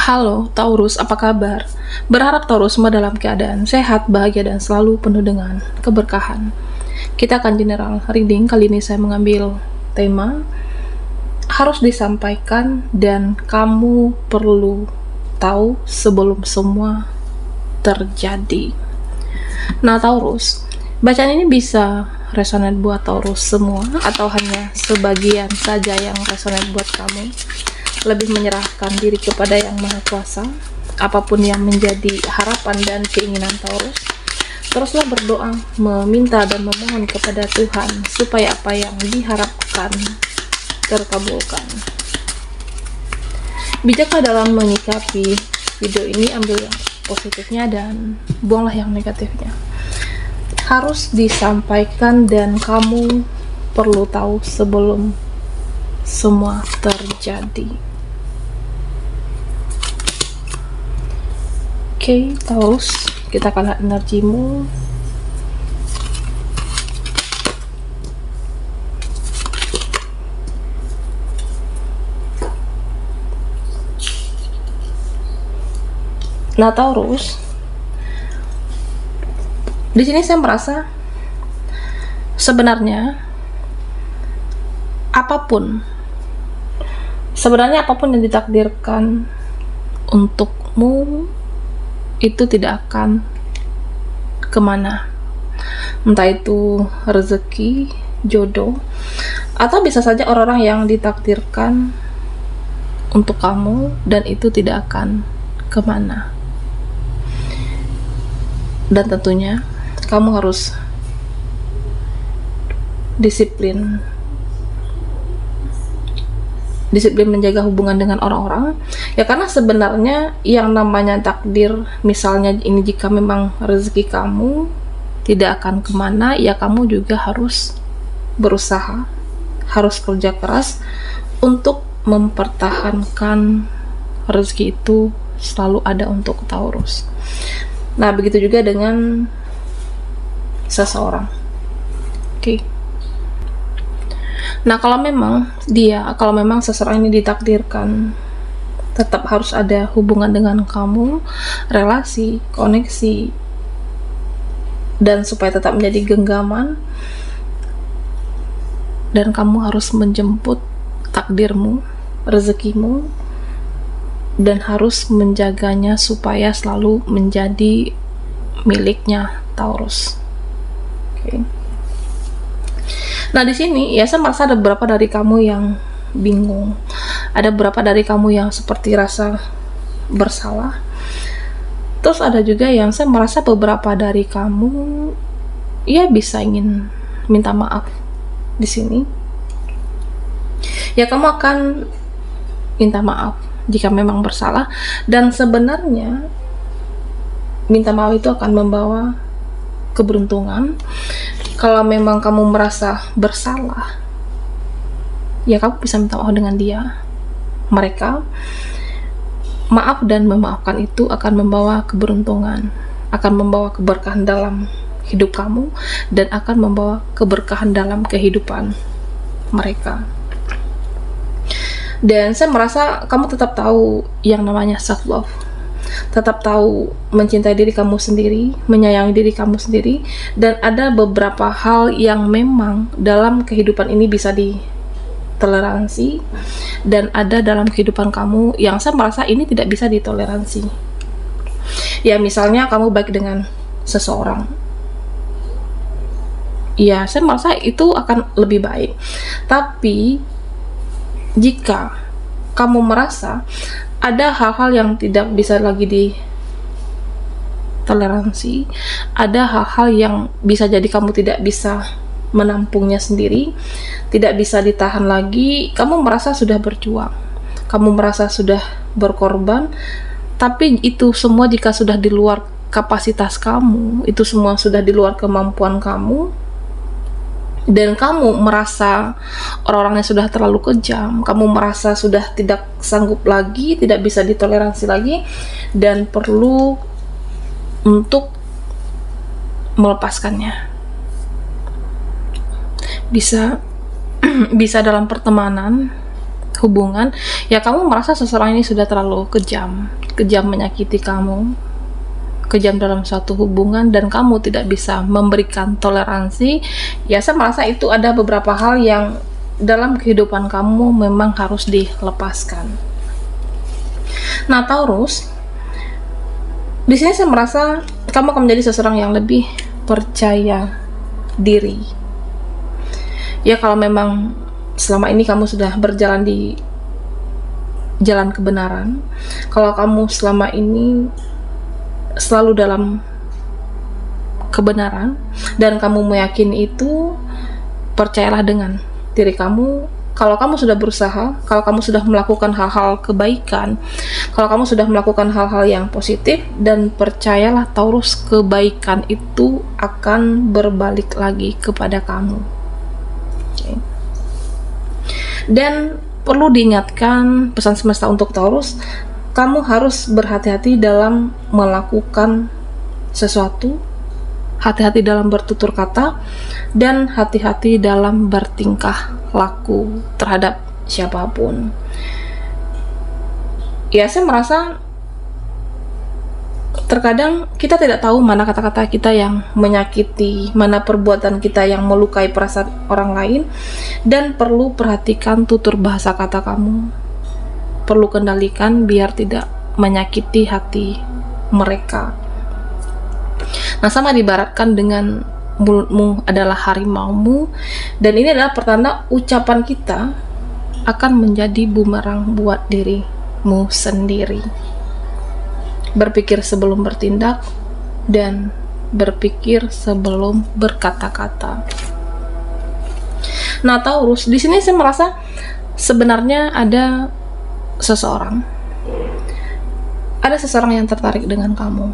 Halo Taurus, apa kabar? Berharap Taurus semua dalam keadaan sehat, bahagia, dan selalu penuh dengan keberkahan. Kita akan general reading. Kali ini saya mengambil tema harus disampaikan dan kamu perlu tahu sebelum semua terjadi. Nah Taurus, bacaan ini bisa resonate buat Taurus semua atau hanya sebagian saja yang resonate buat kamu. Lebih menyerahkan diri kepada Yang Maha Kuasa, apapun yang menjadi harapan dan keinginan Taurus, teruslah berdoa, meminta dan memohon kepada Tuhan supaya apa yang diharapkan terkabulkan. Bijaklah dalam menyikapi video ini, ambil yang positifnya dan buanglah yang negatifnya. Harus disampaikan dan kamu perlu tahu sebelum semua terjadi. Oke, Taurus, kita akan lihat energimu. Nah, Taurus, di sini saya merasa sebenarnya apapun yang ditakdirkan untukmu itu tidak akan kemana, entah itu rezeki, jodoh, atau bisa saja orang-orang yang ditakdirkan untuk kamu dan itu tidak akan kemana. Dan tentunya kamu harus disiplin menjaga hubungan dengan orang-orang ya, karena sebenarnya yang namanya takdir, misalnya ini jika memang rezeki kamu tidak akan kemana, ya kamu juga harus berusaha, harus kerja keras untuk mempertahankan rezeki itu selalu ada untuk Taurus. Nah begitu juga dengan seseorang. Oke. Nah kalau memang seseorang ini ditakdirkan tetap harus ada hubungan dengan kamu, relasi, koneksi, dan supaya tetap menjadi genggaman, dan kamu harus menjemput takdirmu, rezekimu, dan harus menjaganya supaya selalu menjadi miliknya Taurus. Oke. Nah di sini ya saya merasa ada beberapa dari kamu yang bingung, ada beberapa dari kamu yang seperti rasa bersalah, terus ada juga yang saya merasa beberapa dari kamu ya bisa ingin minta maaf. Di sini ya kamu akan minta maaf jika memang bersalah, dan sebenarnya minta maaf itu akan membawa keberuntungan. Kalau memang kamu merasa bersalah, ya kamu bisa minta maaf dengan mereka. Maaf dan memaafkan itu akan membawa keberuntungan, akan membawa keberkahan dalam hidup kamu, dan akan membawa keberkahan dalam kehidupan mereka. Dan saya merasa kamu tetap tahu yang namanya self love, tetap tahu mencintai diri kamu sendiri, menyayangi diri kamu sendiri, dan ada beberapa hal yang memang dalam kehidupan ini bisa ditoleransi, dan ada dalam kehidupan kamu yang saya merasa ini tidak bisa ditoleransi. Ya misalnya kamu baik dengan seseorang, ya saya merasa itu akan lebih baik. Tapi jika kamu merasa ada hal-hal yang tidak bisa lagi ditoleransi, ada hal-hal yang bisa jadi kamu tidak bisa menampungnya sendiri, tidak bisa ditahan lagi, kamu merasa sudah berjuang, kamu merasa sudah berkorban, tapi itu semua jika sudah di luar kapasitas kamu, itu semua sudah di luar kemampuan kamu, dan kamu merasa orang-orangnya sudah terlalu kejam, kamu merasa sudah tidak sanggup lagi, tidak bisa ditoleransi lagi, dan perlu untuk melepaskannya. Bisa dalam pertemanan, hubungan, ya kamu merasa seseorang ini sudah terlalu kejam menyakiti kamu, kejam dalam suatu hubungan, dan kamu tidak bisa memberikan toleransi. Ya saya merasa itu ada beberapa hal yang dalam kehidupan kamu memang harus dilepaskan. Nah Taurus, di sini saya merasa kamu akan menjadi seseorang yang lebih percaya diri. Ya kalau memang selama ini kamu sudah berjalan di jalan kebenaran, kalau kamu selama ini selalu dalam kebenaran dan kamu meyakini itu, percayalah dengan diri kamu. Kalau kamu sudah berusaha, kalau kamu sudah melakukan hal-hal kebaikan, kalau kamu sudah melakukan hal-hal yang positif, dan percayalah Taurus, kebaikan itu akan berbalik lagi kepada kamu. Okay. Dan perlu diingatkan, pesan semesta untuk Taurus, kamu harus berhati-hati dalam melakukan sesuatu, hati-hati dalam bertutur kata, dan hati-hati dalam bertingkah laku terhadap siapapun. Ya saya merasa terkadang kita tidak tahu mana kata-kata kita yang menyakiti, mana perbuatan kita yang melukai perasaan orang lain, dan perlu perhatikan tutur bahasa kata kamu. Perlu kendalikan biar tidak menyakiti hati mereka. Nah sama diibaratkan dengan mulutmu adalah harimaumu, dan ini adalah pertanda ucapan kita akan menjadi bumerang buat dirimu sendiri. Berpikir sebelum bertindak dan berpikir sebelum berkata-kata. Nah Taurus, di sini saya merasa sebenarnya ada seseorang yang tertarik dengan kamu.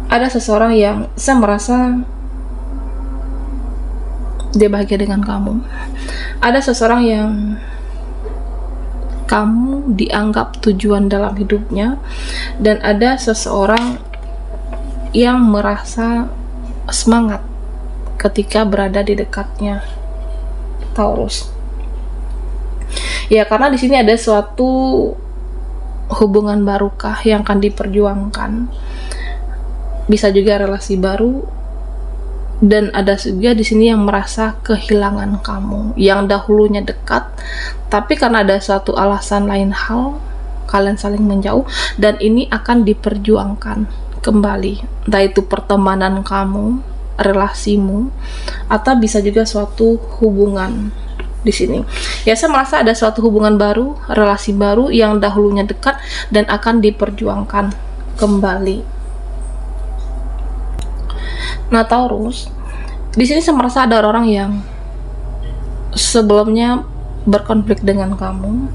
Ada seseorang yang saya merasa dia bahagia dengan kamu. Ada seseorang yang kamu dianggap tujuan dalam hidupnya, dan ada seseorang yang merasa semangat ketika berada di dekatnya Taurus. Ya karena di sini ada suatu hubungan barukah yang akan diperjuangkan, bisa juga relasi baru, dan ada juga di sini yang merasa kehilangan kamu, yang dahulunya dekat, tapi karena ada suatu alasan lain hal, kalian saling menjauh, dan ini akan diperjuangkan kembali, entah itu pertemanan kamu, relasimu, atau bisa juga suatu hubungan. Di sini ya saya merasa ada suatu hubungan baru, relasi baru yang dahulunya dekat dan akan diperjuangkan kembali. Nah Taurus, di sini saya merasa ada orang yang sebelumnya berkonflik dengan kamu.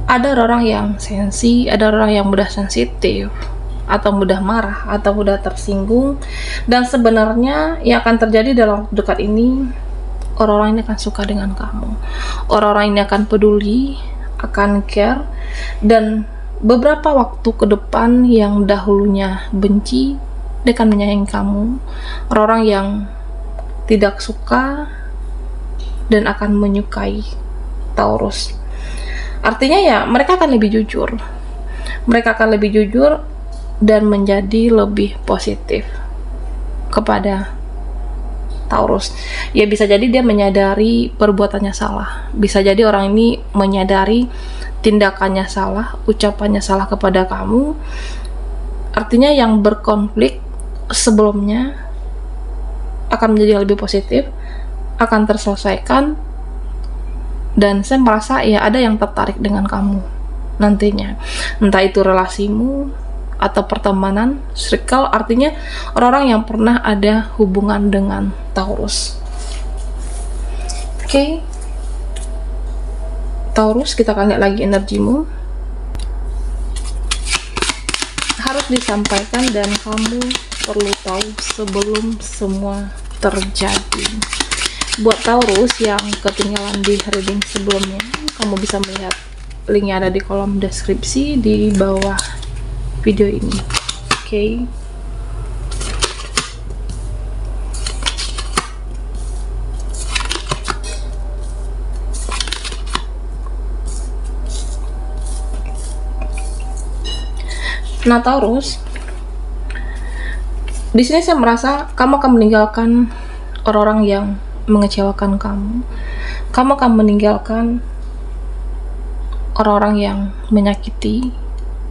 Ada orang yang sensi, ada orang yang mudah sensitif, atau mudah marah, atau mudah tersinggung. Dan sebenarnya yang akan terjadi dalam waktu dekat ini, orang-orang ini akan suka dengan kamu. Orang-orang ini akan peduli, akan care, dan beberapa waktu ke depan yang dahulunya benci, dia akan menyayangi kamu. Orang-orang yang tidak suka dan akan menyukai Taurus. Artinya ya mereka akan lebih jujur. Mereka akan lebih jujur dan menjadi lebih positif kepada Taurus. Ya bisa jadi dia menyadari perbuatannya salah. Bisa jadi orang ini menyadari tindakannya salah, ucapannya salah kepada kamu. Artinya yang berkonflik sebelumnya akan menjadi lebih positif, akan terselesaikan, dan saya merasa ya ada yang tertarik dengan kamu nantinya, entah itu relasimu atau pertemanan, circle, artinya orang-orang yang pernah ada hubungan dengan Taurus. Oke. Taurus, kita akan lihat lagi energimu. Harus disampaikan dan kamu perlu tahu sebelum semua terjadi. Buat Taurus yang ketinggalan di reading sebelumnya, kamu bisa melihat linknya ada di kolom deskripsi di bawah video ini. Oke. Nah, Taurus, di sini saya merasa kamu akan meninggalkan orang-orang yang mengecewakan kamu. Kamu akan meninggalkan orang-orang yang menyakiti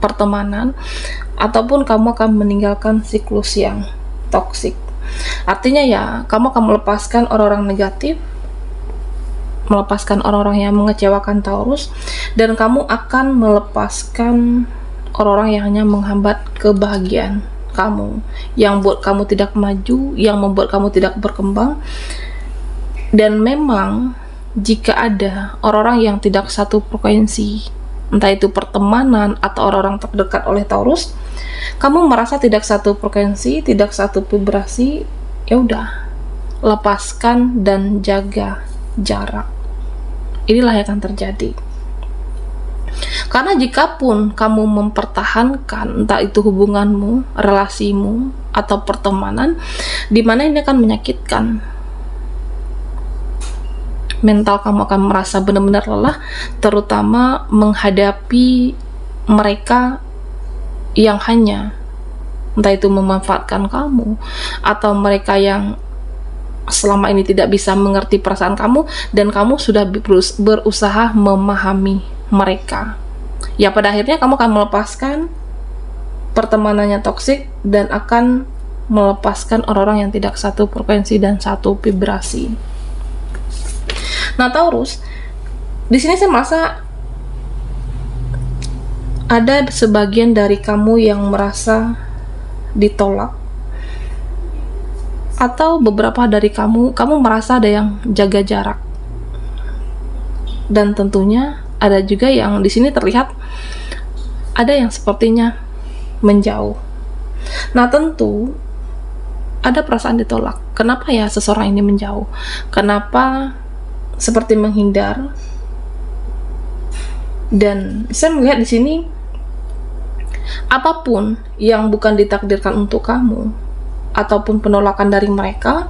pertemanan, ataupun kamu akan meninggalkan siklus yang toksik. Artinya ya, kamu akan melepaskan orang-orang negatif, melepaskan orang-orang yang mengecewakan Taurus, dan kamu akan melepaskan orang-orang yang hanya menghambat kebahagiaan kamu, yang buat kamu tidak maju, yang membuat kamu tidak berkembang. Dan memang jika ada orang-orang yang tidak satu frekuensi, entah itu pertemanan atau orang-orang terdekat oleh Taurus, kamu merasa tidak satu frekuensi, tidak satu vibrasi, ya udah, lepaskan dan jaga jarak. Inilah yang akan terjadi. Karena jikapun kamu mempertahankan entah itu hubunganmu, relasimu, atau pertemanan, di mana ini akan menyakitkan, mental kamu akan merasa benar-benar lelah, terutama menghadapi mereka yang hanya entah itu memanfaatkan kamu, atau mereka yang selama ini tidak bisa mengerti perasaan kamu, dan kamu sudah berusaha memahami mereka. Ya, pada akhirnya kamu akan melepaskan pertemanannya toksik dan akan melepaskan orang-orang yang tidak satu frekuensi dan satu vibrasi. Nah, Taurus, di sini saya merasa ada sebagian dari kamu yang merasa ditolak, atau beberapa dari kamu merasa ada yang jaga jarak, dan tentunya ada juga yang di sini terlihat ada yang sepertinya menjauh. Nah, tentu ada perasaan ditolak. Kenapa ya seseorang ini menjauh? Kenapa seperti menghindar? Dan saya melihat di sini apapun yang bukan ditakdirkan untuk kamu, ataupun penolakan dari mereka,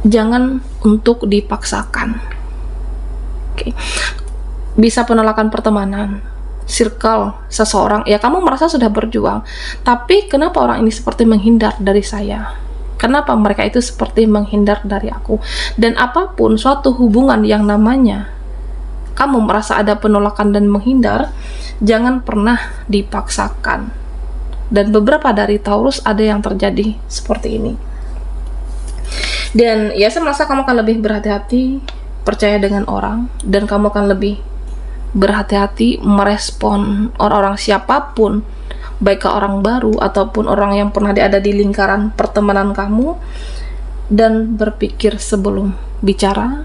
jangan untuk dipaksakan. Oke. Bisa penolakan pertemanan, circle seseorang, ya kamu merasa sudah berjuang, tapi kenapa orang ini seperti menghindar dari saya? Kenapa mereka itu seperti menghindar dari aku? Dan apapun suatu hubungan yang namanya kamu merasa ada penolakan dan menghindar, jangan pernah dipaksakan. Dan beberapa dari Taurus ada yang terjadi seperti ini. Dan ya, saya merasa kamu akan lebih berhati-hati percaya dengan orang, dan kamu akan lebih berhati-hati merespon orang-orang siapapun, baik ke orang baru ataupun orang yang pernah ada di lingkaran pertemanan kamu, dan berpikir sebelum bicara,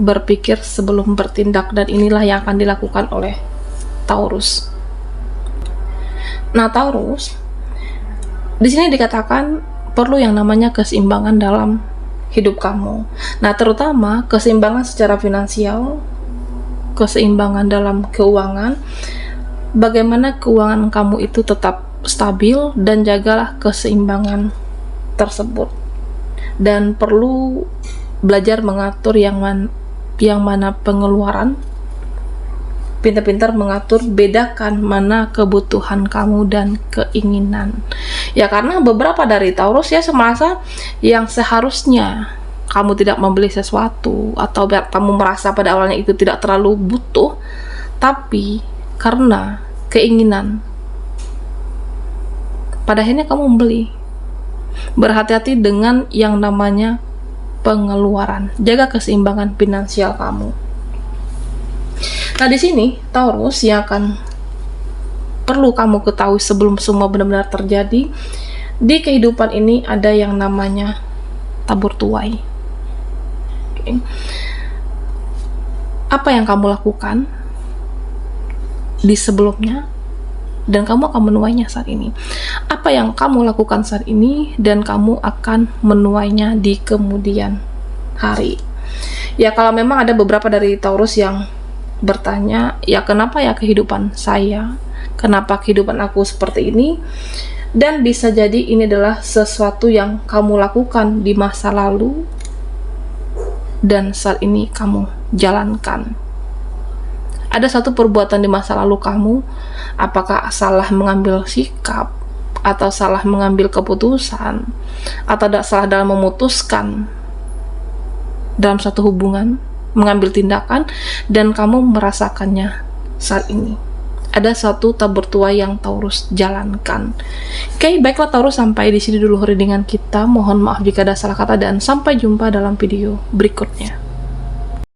berpikir sebelum bertindak. Dan inilah yang akan dilakukan oleh Taurus. Nah, Taurus, di sini dikatakan perlu yang namanya keseimbangan dalam hidup kamu. Nah, terutama keseimbangan secara finansial, keseimbangan dalam keuangan. Bagaimana keuangan kamu itu tetap stabil, dan jagalah keseimbangan tersebut. Dan perlu belajar mengatur yang mana pengeluaran, pintar-pintar mengatur, bedakan mana kebutuhan kamu dan keinginan. Ya, karena beberapa dari Taurus ya merasa yang seharusnya kamu tidak membeli sesuatu, atau kamu merasa pada awalnya itu tidak terlalu butuh, tapi karena keinginan pada akhirnya kamu membeli. Berhati-hati dengan yang namanya pengeluaran. Jaga keseimbangan finansial kamu. Nah, di sini Taurus yang akan perlu kamu ketahui sebelum semua benar-benar terjadi di kehidupan ini, ada yang namanya tabur tuai. Okay. Apa yang kamu lakukan di sebelumnya, dan kamu akan menuainya saat ini. Apa yang kamu lakukan saat ini, dan kamu akan menuainya di kemudian hari. Ya, kalau memang ada beberapa dari Taurus yang bertanya, ya kenapa ya kehidupan saya, kenapa kehidupan aku seperti ini, dan bisa jadi ini adalah sesuatu yang kamu lakukan di masa lalu dan saat ini kamu jalankan. Ada satu perbuatan di masa lalu kamu, apakah salah mengambil sikap, atau salah mengambil keputusan, atau salah dalam memutuskan dalam satu hubungan, mengambil tindakan, dan kamu merasakannya saat ini. Ada satu tabur tuai yang Taurus jalankan. Oke, baiklah Taurus, sampai di sini dulu readingan kita. Mohon maaf jika ada salah kata dan sampai jumpa dalam video berikutnya.